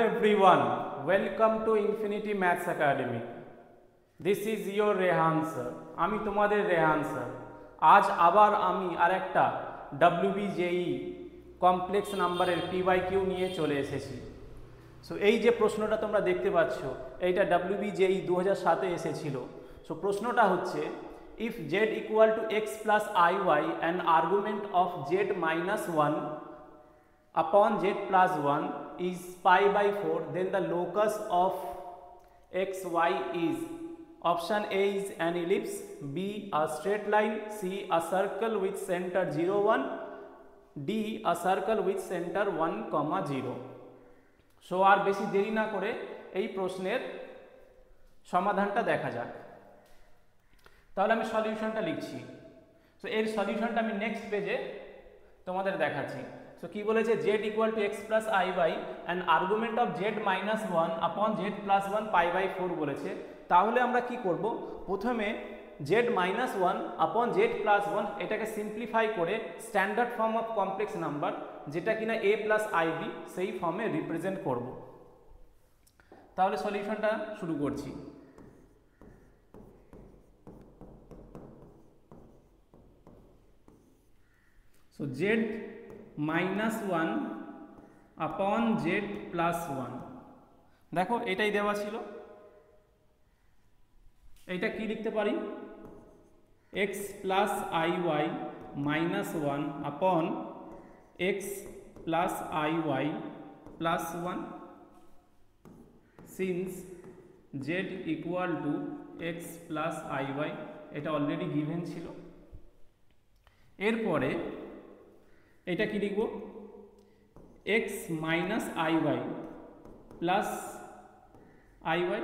everyone, welcome to Infinity Maths Academy. This is your Rehan sir. আমি তোমাদের Rehan sir. আজ আবার আমি আরেকটা WBJE কমপ্লেক্স নাম্বারের PYQ নিয়ে চলে এসেছি। সো এই যে প্রশ্নটা তোমরা দেখতে পাচ্ছ, এইটা WBJE 2007-এ এসেছিল। সো প্রশ্নটা হচ্ছে, if z equal to x plus iy an argument of z minus 1 upon z plus 1 is pi by 4, then the locus of xy is. Option A is an ellipse, B a straight line, C a circle with center 0 1, D a circle with center 1, 0. So আর বেশি দেরি না করে এই প্রশ্নের সমাধানটা দেখা যাক। তাহলে আমি সলিউশনটা লিখছি। সো এর সলিউশনটা আমি নেক্সট পেজে তোমাদের দেখাচ্ছি। সো কি বলেছে, z equal to x plus iy an argument of z minus 1 upon z plus 1 pi by 4 বলেছে। তাহলে আমরা কি করব, প্রথমে z minus 1 upon z plus 1 এটাকে সিম্পলিফাই করে standard form of complex number, যেটা কিনা a plus ib, সেই ফর্মে রিপ্রেজেন্ট করব। তাহলে সলিউশনটা শুরু করছি। So z minus 1 upon z plus 1, দেখো এটাই দেওয়া ছিল। এইটা কি লিখতে পারি, x plus iy minus 1 upon x plus iy plus 1 since z equal to x plus iy, এটা অলরেডি গিভেন ছিল। এরপরে এটা কি লিখব, x minus iy plus iy।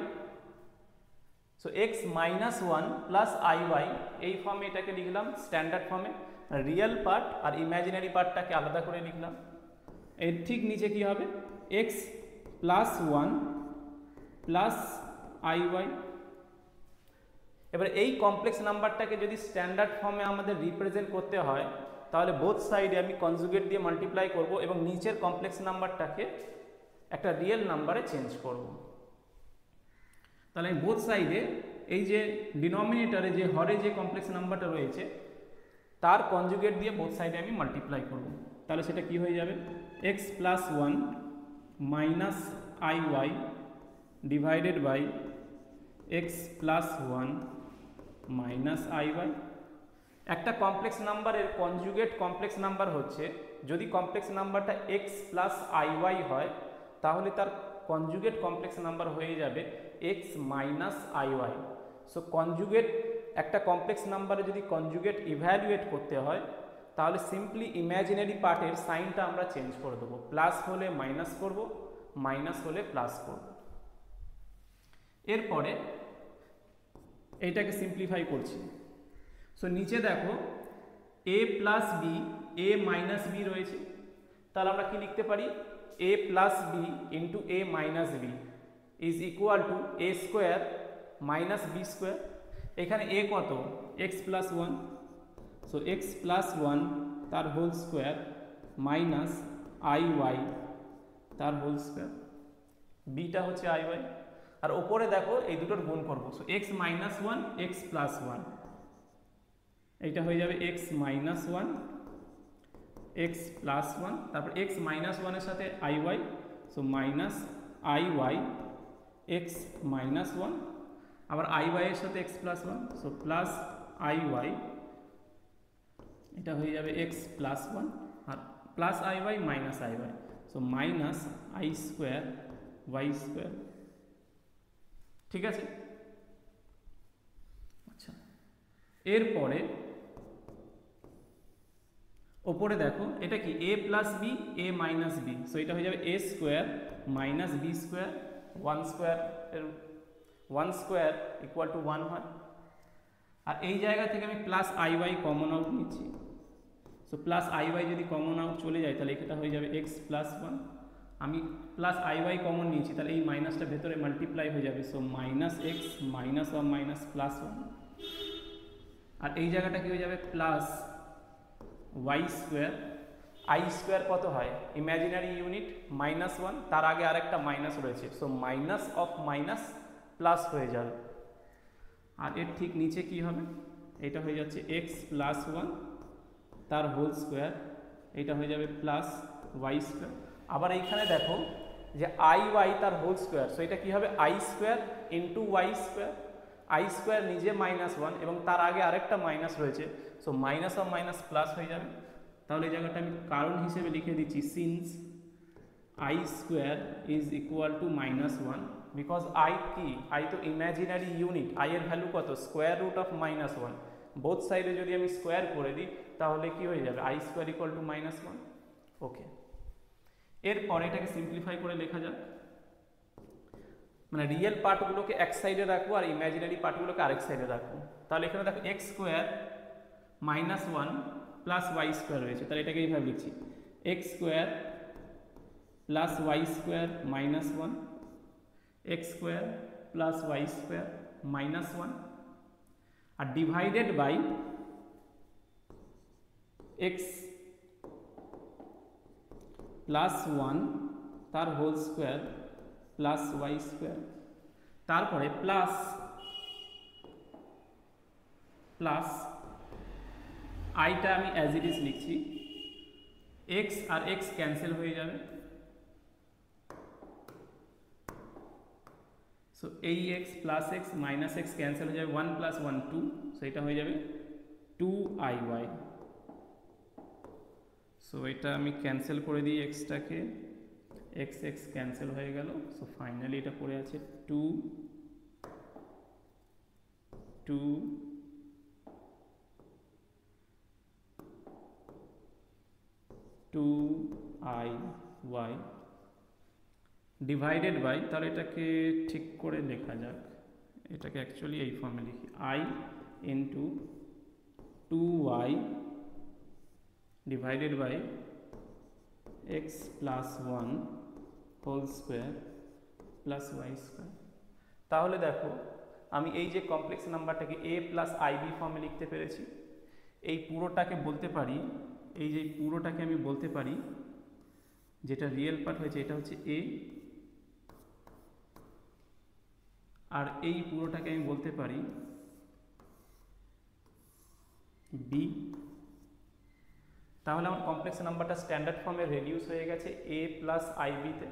So x minus 1 plus iy এই ফর্মে এটাকে লিখলাম স্ট্যান্ডার্ড ফর্মে, রিয়েল পার্ট আর ইমাজিনারি পার্টটাকে আলাদা করে লিখলাম। এর ঠিক নিচে কি হবে, x plus 1 plus iy। এবার এই কমপ্লেক্স নাম্বারটাকে যদি স্ট্যান্ডার্ড ফর্মে আমাদের রিপ্রেজেন্ট করতে হয়, তাহলে বোথ সাইডে আমি কনজুগেট দিয়ে মাল্টিপ্লাই করব এবং নিচের কমপ্লেক্স নাম্বারটাকে একটা রিয়েল নাম্বারে চেঞ্জ করব। তাহলে বোথ সাইডে এই যে ডিনোমিনেটরে যে হরে যে কমপ্লেক্স নাম্বারটা রয়েছে তার কনজুগেট দিয়ে বোথ সাইডে আমি মাল্টিপ্লাই করব। তাহলে সেটা কি হয়ে যাবে, x plus 1 minus iy divided by x plus 1 minus iy। একটা কমপ্লেক্স নাম্বারের কনজুগেট কমপ্লেক্স নাম্বার হচ্ছে, যদি কমপ্লেক্স নাম্বারটা x প্লাস iy হয়, তাহলে তার কনজুগেট কমপ্লেক্স নাম্বার হয়ে যাবে x minus iy। So conjugate একটা কমপ্লেক্স নাম্বারে যদি কনজুগেট ইভ্যালুয়েট করতে হয়, তাহলে সিম্পলি ইমাজিনারি পার্টের সাইনটা আমরা চেঞ্জ করে দেবো। প্লাস হলে মাইনাস করব, মাইনাস হলে প্লাস করব। এরপরে এইটাকে সিম্পলিফাই করছি। সো নিচে দেখো a plus B, a minus B রয়েছে। তাহলে আমরা কি লিখতে পারি, a plus B into a minus B is equal to a square minus B square. এখানে a কত, x plus 1, so x plus 1 তার হোল স্কোয়ার মাইনাস iy তার হোল স্কোয়ার, বিটা হচ্ছে iy। আর ওপরে দেখো এই দুটোর গুণ করবো। So x minus 1 x plus 1, এইটা হয়ে যাবে x মাইনাস 1 x প্লাস 1, তারপর x মাইনাস 1 এর সাথে iy, so minus iy x minus 1, আবার iy এর সাথে x plus 1, so plus iy, এটা হয়ে যাবে x প্লাস 1 আর plus iy minus iy, so minus i square y square. ঠিক আছে, আচ্ছা। এরপরে ওপরে দেখো এটা কি, a plus B a minus B, so এটা হয়ে যাবে a square minus B square. 1 square equal to 1 হয়। আর এই জায়গা থেকে আমি প্লাস iy কমন আউট নিচ্ছি। সো প্লাস iy যদি কমন আউট চলে যায়, তাহলে এটা হয়ে যাবে x প্লাস 1। আমি প্লাস iy কমন নিয়েছি, তাহলে এই মাইনাসটা ভেতরে মাল্টিপ্লাই হয়ে যাবে। So minus x minus 1 minus plus 1, আর এই জায়গাটা কি হয়ে যাবে plus y square. I square কত হয়, ইমাজিনারি ইউনিট -1, তার আগে আরেকটা মাইনাস রয়েছে, so minus of minus plus হয়ে যাবে। আর এর ঠিক নিচে কি হবে, এটা হয়ে যাচ্ছে x প্লাস 1 তার হোল স্কোয়ার, এটা হয়ে যাবে প্লাস ওয়াই স্কোয়ার। আবার এইখানে দেখো যে আই ওয়াই তার হোল স্কোয়ার, সো এটা কি হবে I square into Y square. I square নিজে -1 এবং তার আগে আরেকটা মাইনাস রয়েছে, so minus of minus plus হয়ে যাবে। তাহলে এই জায়গাটা আমি কারণ হিসেবে লিখে দিচ্ছি since I square is equal to -1, because I কি, আই তো ইমাজিনারি ইউনিট, আই এর ভ্যালু কত স্কোয়ার রুট অফ -1, বোথ সাইডে যদি আমি স্কোয়ার করে দিই তাহলে কি হয়ে যাবে আই স্কোয়ার ইকুয়াল টু -1। ওকে, এরপর এটাকে সিম্পলিফাই করে লেখা যাক, মানে রিয়েল পার্টগুলোকে এক সাইডে রাখবো আর ইমাজিনারি পার্টগুলোকে আরেক সাইডে রাখবো। তাহলে এখানে দেখো X square -1 plus Y square রয়েছে, তাহলে এটাকে এইভাবে লিখছি X square plus Y square -1, X square plus Y square -1, আর ডিভাইডেড বাই এক্স প্লাস 1 তার whole square plus Y square, তারপরে প্লাস প্লাস আইটা আমি অ্যাজ ইট ইজ লিখছি, এক্স আর এক্স ক্যান্সেল হয়ে যাবে, সো এই X plus X minus X cancel হয়ে যাবে, 1 প্লাস 1 2, সো এটা হয়ে যাবে 2iy। সো এটা আমি ক্যান্সেল করে দিই এক্সটাকে, এক্স এক্স ক্যান্সেল হয়ে গেল, সো ফাইনালি এটা পড়ে আছে 2iy ডিভাইডেড বাই, তাহলে এটাকে ঠিক করে লেখা যাক, এটাকে অ্যাকচুয়ালি এই ফর্মে লিখি i into 2y divided by x plus 1 whole square plus Y square. তাহলে দেখো আমি এই যে কমপ্লেক্স নাম্বারটাকে a প্লাস আইবি ফর্মে লিখতে পেরেছি, এই পুরোটাকে বলতে পারি, এই যে পুরোটাকে আমি বলতে পারি যেটা রিয়েল পার্ট হয়েছে এটা হচ্ছে a, আর এই পুরোটাকে আমি বলতে পারি b। তাহলে আমার কমপ্লেক্স নাম্বারটা স্ট্যান্ডার্ড ফর্মে রেডিউস হয়ে গেছে a প্লাস আইবিতে।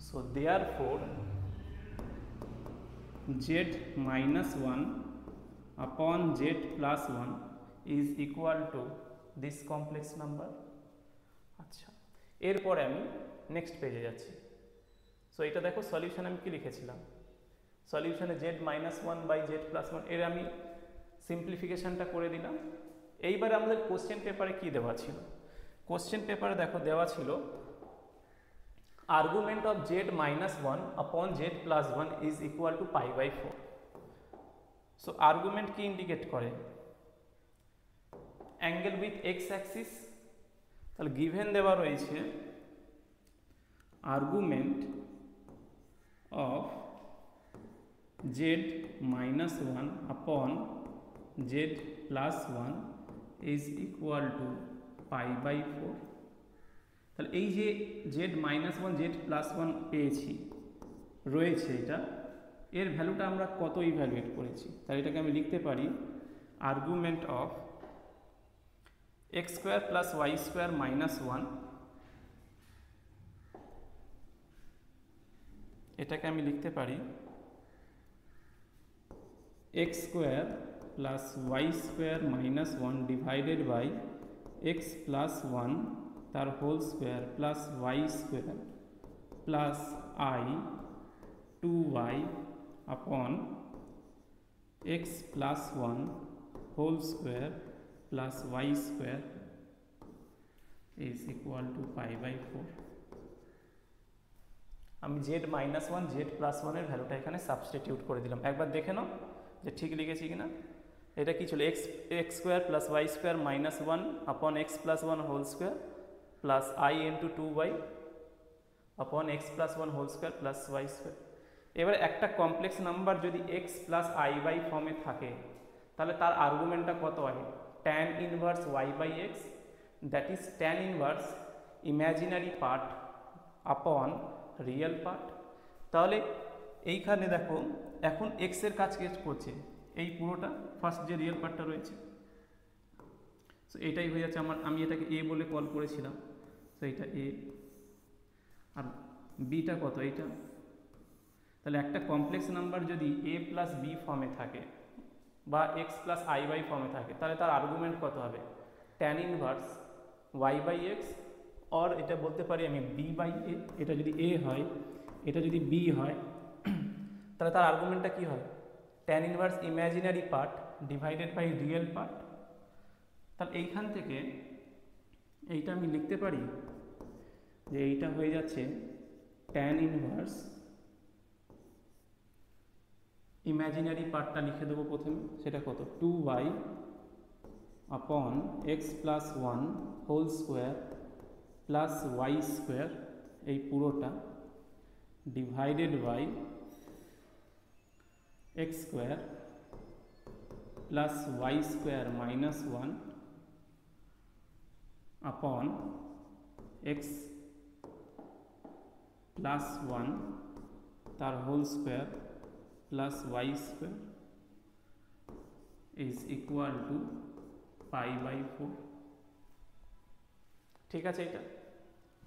So therefore z -1 upon z plus 1 is equal to this complex number। আচ্ছা, এরপরে আমি নেক্সট পেজে যাচ্ছি। সো এটা দেখো সলিউশন আমি কি লিখেছিলাম, সলিউশনে z -1 বাই z প্লাস 1, এর আমি সিম্পলিফিকেশনটা করে দিলাম। এইবারে আমাদের কোশ্চেন পেপারে কি দেওয়া ছিল, কোশ্চেন পেপারে দেখো দেওয়া ছিল argument of z -1 upon z plus 1 is equal to π/4। So argument কি ইন্ডিকেট করে, অ্যাঙ্গেল উইথ এক্স অ্যাক্সিস। তাহলে গিভেন দেওয়া রয়েছে argument of z -1 upon z plus 1 is equal to π/4। তাহলে এই যে z -1 z প্লাস 1 পেয়েছি রয়েছে, এটা এর ভ্যালুটা আমরা কত ইভ্যালুয়েট করেছি, তাহলে এটাকে আমি লিখতে পারি argument of x square plus Y square -1, এটাকে আমি লিখতে পারি x square plus Y square -1 divided by x plus 1 তার whole square plus Y square plus i 2y upon x plus 1 whole square plus Y square is equal to π/4। আমি z -1 z plus 1 এর ভ্যালুটা এখানে substitute করে দিলাম, একবার দেখে নাও যে ঠিক লিখেছি কিনা। এটা কি ছিল X square plus Y square -1 upon x plus 1 whole square plus i into 2y upon x plus 1 whole square plus Y square. এবার একটা কমপ্লেক্স নাম্বার যদি এক্স প্লাস আই বাই ফর্মে থাকে তাহলে তার আর্গুমেন্টটা কত হয়, tan inverse y by X that is tan inverse imaginary part upon real part. তাহলে এইখানে দেখো এখন এক্সের কাজ কে করছে, এই পুরোটা ফার্স্ট যে রিয়েল পার্টটা রয়েছে, সো এটাই হয়ে যাচ্ছে আমার, আমি এটাকে এ বলে কল করেছিলাম, সো এইটা এ, আর বিটা কত এইটা। তাহলে একটা কমপ্লেক্স নাম্বার যদি এ প্লাস বি ফর্মে থাকে বা এক্স প্লাস আই বাই ফর্মে থাকে, তাহলে তার আর্গুমেন্ট কত হবে, tan inverse Y by X, or এটা বলতে পারি আমি বি বাই এ। এটা যদি এ হয়, এটা যদি বি হয়, তাহলে তার আর্গুমেন্টটা কী হয়, tan inverse imaginary part divided by real part. তাহলে এইখান থেকে এইটা আমি লিখতে পারি যে এইটা হয়ে যাচ্ছে ট্যান ইনভার্স ইম্যাজিনারি পার্টটা লিখে দেবো প্রথমে, সেটা কত 2y upon x plus one whole square plus Y square, এই পুরোটা divided by x square plus Y square minus one upon x plus one তার whole square plus Y square is equal to pi by 4। ঠিক আছে এটা?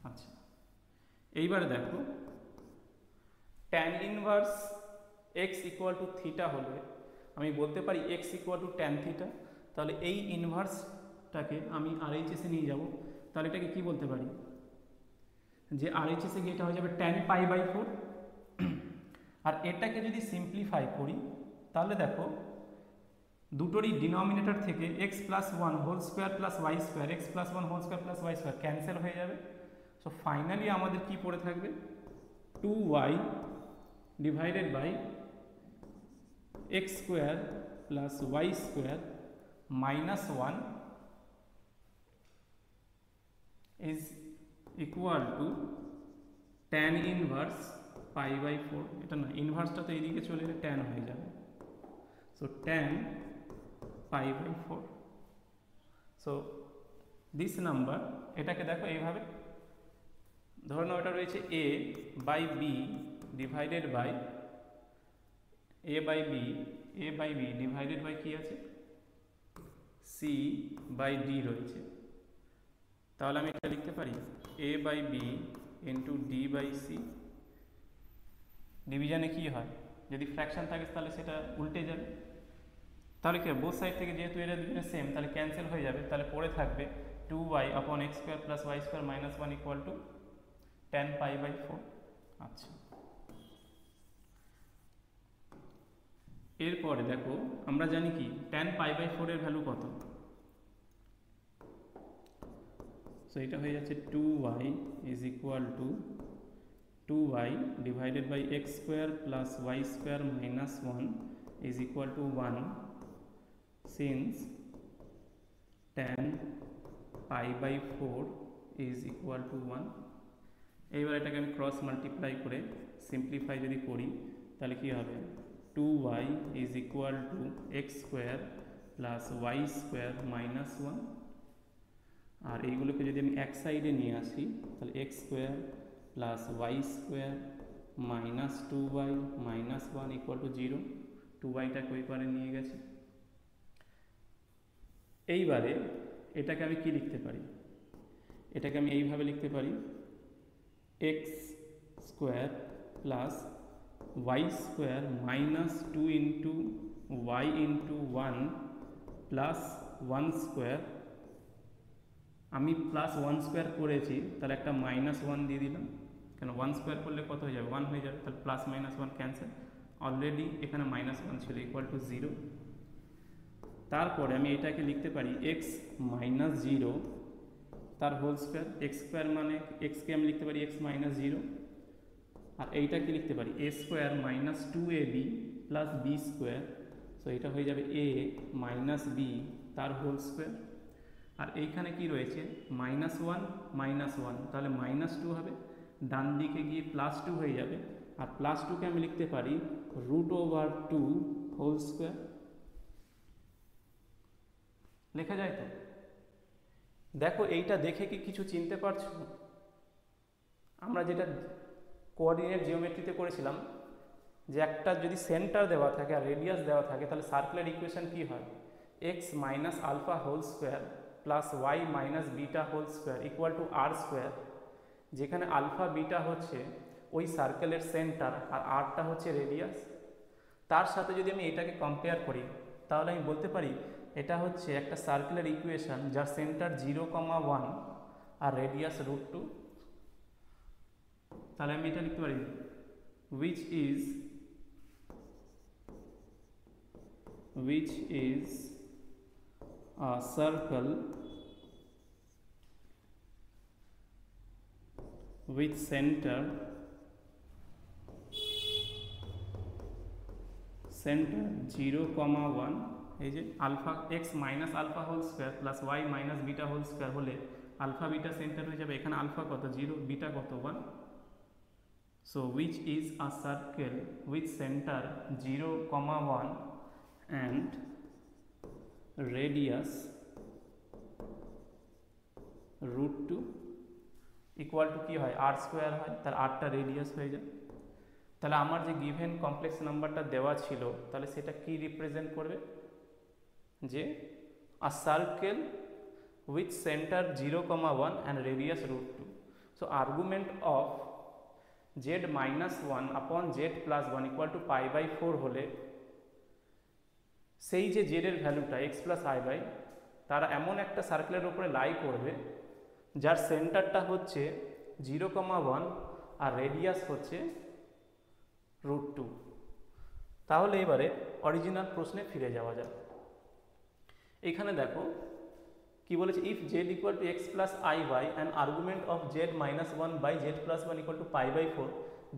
আচ্ছা, এইবারে দেখো tan inverse x equal to theta হলে আমি বলতে পারি x equal to tan theta. তাহলে এই ইনভার্সটাকে আমি আরএইচএসে নিয়ে যাব, তাহলে এটাকে কি বলতে পারি যে আরএইচএসে গিয়ে এটা হয়ে যাবে ট্যান পাই বাই 4। আর এটাকে যদি সিম্পলিফাই করি তাহলে দেখো দুটোরই ডিনোমিনেটর থেকে X plus one whole square plus Y square, X plus one whole square plus Y square cancel হয়ে যাবে। সো ফাইনালি আমাদের কি পড়ে থাকবে, 2y divided by x square plus Y square minus one is equal to tan inverse pi by 4। এটা না, ইনভার্সটা তো এইদিকে চলে এলে ট্যান হয়ে যাবে, so tan pi by 4। So this number, এটাকে দেখো এইভাবে ধরে নাও এটা রয়েছে a by b divided by a by b divided by কি আছে সি বাই ডি রয়েছে। তাহলে আমি এটা লিখতে পারি a by b into d by c. ডিভিশনে কি হয়, যদি ফ্র্যাকশন থাকে তাহলে সেটা উল্টে যাবে, তাহলে কি বোথ সাইড থেকে যেহেতু এটা দুজনে সেম তাহলে ক্যান্সেল হয়ে যাবে। তাহলে পড়ে থাকবে 2y upon X square plus Y square minus one equal to tan pi by 4। আচ্ছা, এরপরে দেখো আমরা জানি কি ট্যান পাই বাই 4 এর ভ্যালু কত, সো এটা হয়ে যাচ্ছে 2y is equal to 2y divided by x square plus Y square minus one is equal to 1 since tan pi by 4 is equal to 1। এইবার এটাকে আমি ক্রস মাল্টিপ্লাই করে simplify যদি করি তাহলে কি হবে, 2y is equal to X square plus Y square minus 1। আর এইগুলোকে যদি আমি এক সাইডে নিয়ে আসি তাহলে X square plus Y square minus 2y minus 1 equal to 0। 2yটাকে ওই পারে নিয়ে গেছে। এইবারে এটাকে আমি কি লিখতে পারি, এটাকে আমি এইভাবে লিখতে পারি x square plus Y square minus 2 into Y into 1 plus 1 square. আমি প্লাস 1 স্কোয়ার করেছি তাহলে একটা মাইনাস 1 দিয়ে দিলাম, কেন 1 স্কোয়ার করলে কত হয়ে যাবে 1 হয়ে যাবে, তাহলে প্লাস মাইনাস 1 ক্যান্সেল, অলরেডি এখানে মাইনাস 1 ছিল ইকুয়াল টু 0। তারপরে আমি এটাকে লিখতে পারি এক্স মাইনাস 0 তার হোল স্কোয়ার, এক্স স্কোয়ার মানে এক্সকে আমি লিখতে পারি এক্স মাইনাস 0, আর এইটাকে লিখতে পারি a square minus 2ab plus b square. So এটা হয়ে যাবে এ মাইনাস বি তার হোল স্কোয়ার। আর এইখানে কি রয়েছে মাইনাস 1 তাহলে মাইনাস 2 হবে, ডান দিকে গিয়ে প্লাস 2 হয়ে যাবে, আর প্লাস 2কে আমি লিখতে পারি √2 হোল স্কোয়ার। লেখা যায় তো, দেখো এইটা দেখে কি কিছু চিনতে পারছো? আমরা যেটা কোঅর্ডিনেট জিওমেট্রিতে করেছিলাম, যে একটা যদি সেন্টার দেওয়া থাকে আর রেডিয়াস দেওয়া থাকে, তাহলে সার্কুলার ইকুয়েশন কি হয়? X minus alpha whole square plus Y minus beta whole square equal to R square, যেখানে আলফা বিটা হচ্ছে ওই সার্কেলের সেন্টার আর আরটা হচ্ছে রেডিয়াস। তার সাথে যদি আমি এটাকে কম্পেয়ার করি, তাহলে আমি বলতে পারি এটা হচ্ছে একটা সার্কুলার ইকুয়েশন যার সেন্টার 0,1 আর রেডিয়াস √2। তাহলে আমি এটা লিখতে পারি which is a circle with center 0,1, এই যে alpha X minus alpha whole square plus Y minus beta whole square হলে আলফা বিটা সেন্টার হয়ে যাবে। এখানে আলফা কত? 0, বিটা কত? 1। So which is a circle with center 0,1 and radius √2 equal to কি হয়? আর স্কোয়ার হয়, তার আরটা রেডিয়াস হয়ে যায়। তাহলে আমার যে গিভেন কমপ্লেক্স নাম্বারটা দেওয়া ছিল, তাহলে সেটা কি রিপ্রেজেন্ট করবে? যে আ circle with center 0,1 and radius √2। So argument of z-1 আপন z+1 ইকুয়াল টু π/4 হলে সেই যে z এর ভ্যালুটা x প্লাস i/, তারা এমন একটা সার্কেলের উপরে লাই করবে যার সেন্টারটা হচ্ছে 0,1 আর রেডিয়াস হচ্ছে √2। তাহলে এবারে অরিজিনাল প্রশ্নে ফিরে যাওয়া যাক। এখানে দেখো কি বলেছে, if z equal to x plus i/, and argument of z-1 by z+1 equal to π/4,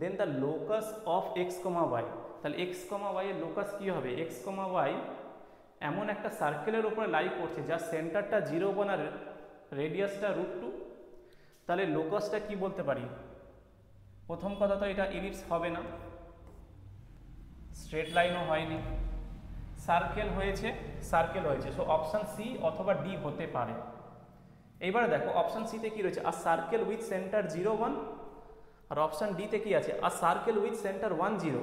then the locus of x, y। তাহলে x, y এর লোকাস কি হবে? x, y এমন একটা সার্কেলের উপরে লাই করছে যার সেন্টারটা 0,1 আর রেডিয়াসটা √2। তাহলে লোকাসটা কি বলতে পারি? প্রথম কথা তো এটা ইলিপস হবে না, স্ট্রেট লাইনও হয়নি, সার্কেল হয়েছে, সো অপশান সি অথবা ডি হতে পারে। এইবারে দেখো অপশান সিতে কি রয়েছে? আ সার্কেল উইথ সেন্টার 0,1, আর অপশান ডিতে কি আছে? A circle with center 1,0।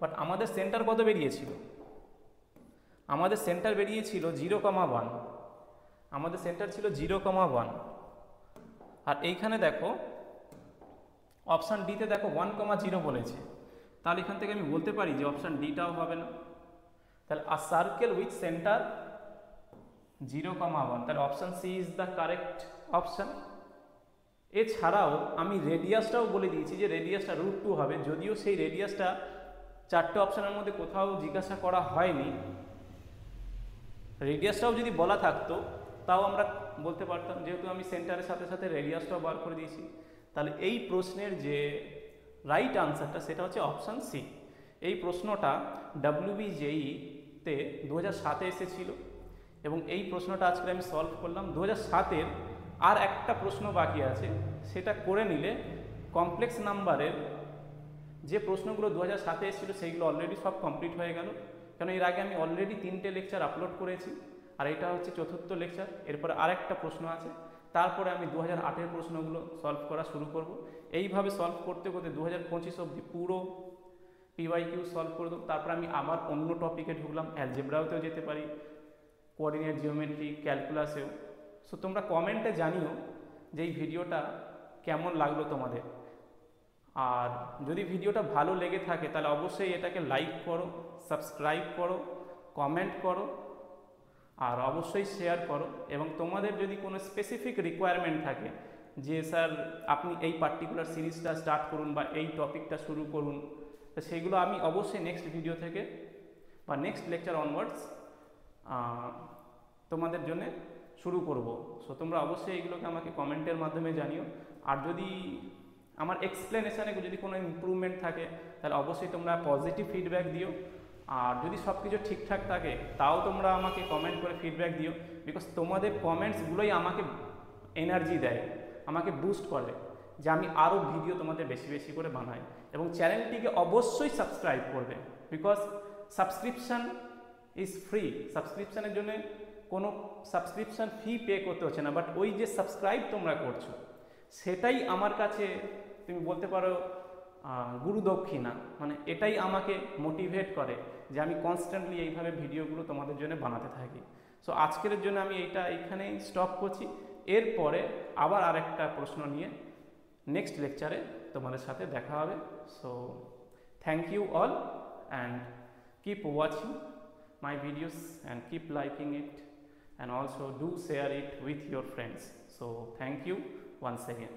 But আমাদের সেন্টার কত বেরিয়েছিল? আমাদের সেন্টার বেরিয়েছিল 0,1, আমাদের সেন্টার ছিল 0,1। আর এইখানে দেখো অপশান ডিতে দেখো 1,0 বলেছে। তাহলে এখান থেকে আমি বলতে পারি যে অপশান ডিটাও হবে না। তাহলে আ সার্কেল উইথ সেন্টার 0,1, তাহলে option C is the correct option. এছাড়াও আমি রেডিয়াসটাও বলে দিয়েছি যে রেডিয়াসটা √2 হবে, যদিও সেই রেডিয়াসটা চারটে অপশানের মধ্যে কোথাও জিজ্ঞাসা করা হয়নি। রেডিয়াসটাও যদি বলা থাকতো তাও আমরা বলতে পারতাম, যেহেতু আমি সেন্টারের সাথে সাথে রেডিয়াসটাও বার করে দিয়েছি। তাহলে এই প্রশ্নের যে রাইট আনসারটা সেটা হচ্ছে অপশান সি। এই প্রশ্নটা WBJE-তে 2007-এ এসেছিল এবং এই প্রশ্নটা আজকে আমি সলভ করলাম। 2007-এর আর একটা প্রশ্ন বাকি আছে, সেটা করে নিলে কমপ্লেক্স নাম্বারের যে প্রশ্নগুলো 2007-এ এসেছিলো সেইগুলো অলরেডি সব কমপ্লিট হয়ে গেল, কারণ এর আগে আমি অলরেডি 3টে লেকচার আপলোড করেছি আর এটা হচ্ছে 4র্থ লেকচার। এরপরে আরেকটা প্রশ্ন আছে, তারপরে আমি 2008-এর প্রশ্নগুলো সলভ করা শুরু করব। এইভাবে সলভ করতে করতে 2025 অবধি পুরো PYQ সলভ করে দেবো। তারপর আমি আবার অন্য টপিকে ঢুকলাম, অ্যালজেব্রাতেও যেতে পারি, কোঅর্ডিনেট জিওমেট্রি, ক্যালকুলাসেও। সো তোমরা কমেন্টে জানিও যে এই ভিডিওটা কেমন লাগলো তোমাদের। আর যদি ভিডিওটা ভালো লেগে থাকে তাহলে অবশ্যই এটাকে লাইক করো, সাবস্ক্রাইব করো, কমেন্ট করো আর অবশ্যই শেয়ার করো। এবং তোমাদের যদি কোনো স্পেসিফিক রিকোয়ারমেন্ট থাকে যে স্যার আপনি এই পার্টিকুলার সিরিজটা স্টার্ট করুন বা এই টপিকটা শুরু করুন, তো সেগুলো আমি অবশ্যই নেক্সট ভিডিও থেকে বা নেক্সট লেকচার অনওয়ার্ডস তোমাদের জন্য শুরু করব। সো তোমরা অবশ্যই এইগুলোকে আমাকে কমেন্টের মাধ্যমে জানিও। আর যদি আমার এক্সপ্লেনেশানে যদি কোনো ইমপ্রুভমেন্ট থাকে তাহলে অবশ্যই তোমরা পজিটিভ ফিডব্যাক দিও। আর যদি সব কিছু ঠিকঠাক থাকে তাও তোমরা আমাকে কমেন্ট করে ফিডব্যাক দিও, বিকজ তোমাদের কমেন্টসগুলোই আমাকে এনার্জি দেয়, আমাকে বুস্ট করে যে আমি আরও ভিডিও তোমাদের বেশি বেশি করে বানাই। এবং চ্যানেলটিকে অবশ্যই সাবস্ক্রাইব করবে, বিকজ সাবস্ক্রিপশান ইজ ফ্রি। সাবস্ক্রিপশানের জন্য কোনো সাবস্ক্রিপশান ফি পে করতে হচ্ছে না, বাট ওই যে সাবস্ক্রাইব তোমরা করছো সেটাই আমার কাছে তুমি বলতে পারো গুরু দক্ষিণা। মানে এটাই আমাকে মোটিভেট করে যে আমি কনস্ট্যান্টলি এইভাবে ভিডিওগুলো তোমাদের জন্য বানাতে থাকি। সো আজকের জন্য আমি এইখানেই স্টপ করছি। এরপরে আবার আরেকটা প্রশ্ন নিয়ে নেক্সট লেকচারে তোমাদের সাথে দেখা হবে। So thank you all and keep watching my videos and keep liking it, and also do share it with your friends. So thank you once again.